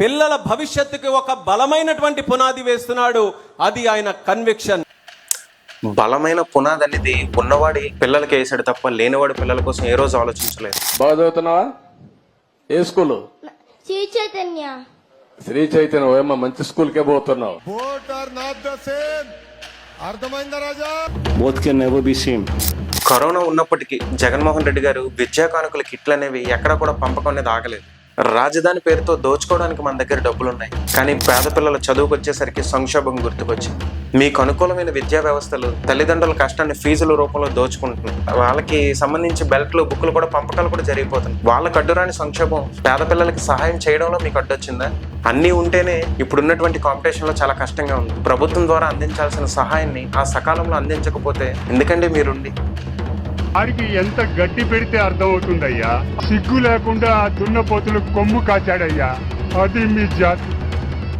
పిల్లల భవిష్యత్తుకి ఒక బలమైనటువంటి పునాది వేస్తున్నాడు. అది ఆయన కన్విక్షన్. బలమైన పునాది అనేది ఉన్నవాడి పిల్లలకి వేసాడు తప్ప లేనివాడి పిల్లల కోసం ఏ రోజు ఆలోచించలేదు. బాగా చదువుతున్నావా? ఏ స్కూల్? శ్రీ చైతన్య. శ్రీ చైతన్య. ఏమో మంచి స్కూల్కే పోతున్నావు. అర్థమైందా రాజా? Both can never be same. Corona ఉన్నప్పటికీ జగన్మోహన్ రెడ్డి గారు విద్యా కానుకల కిట్లు అనేవి ఎక్కడ కూడా పంపకం అనేది ఆగలేదు. రాజధాని పేరుతో దోచుకోవడానికి మన దగ్గర డబ్బులు ఉన్నాయి, కానీ పేద పిల్లల చదువుకు వచ్చేసరికి సంక్షోభం గుర్తుకొచ్చింది. మీకు అనుకూలమైన విద్యా వ్యవస్థలు తల్లిదండ్రుల కష్టాన్ని ఫీజుల రూపంలో దోచుకుంటున్నాయి. వాళ్ళకి సంబంధించి బెల్ట్లు, బుక్కులు కూడా పంపకాలు కూడా జరిగిపోతున్నాయి. వాళ్ళకు అడ్డురాని సంక్షోభం పేద పిల్లలకి సహాయం చేయడంలో మీకు అడ్డొచ్చిందా? అన్నీ ఉంటేనే ఇప్పుడున్నటువంటి కాంపిటీషన్లో చాలా కష్టంగా ఉంది. ప్రభుత్వం ద్వారా అందించాల్సిన సహాయాన్ని ఆ సకాలంలో అందించకపోతే ఎందుకంటే మీరుండి వారికి ఎంత గడ్డి పెడితే అర్థమవుతుందయ్యా. సిగ్గు లేకుండా దున్నపోతులు కొమ్ము కాచాడయ్యా. అది మీ జాతి.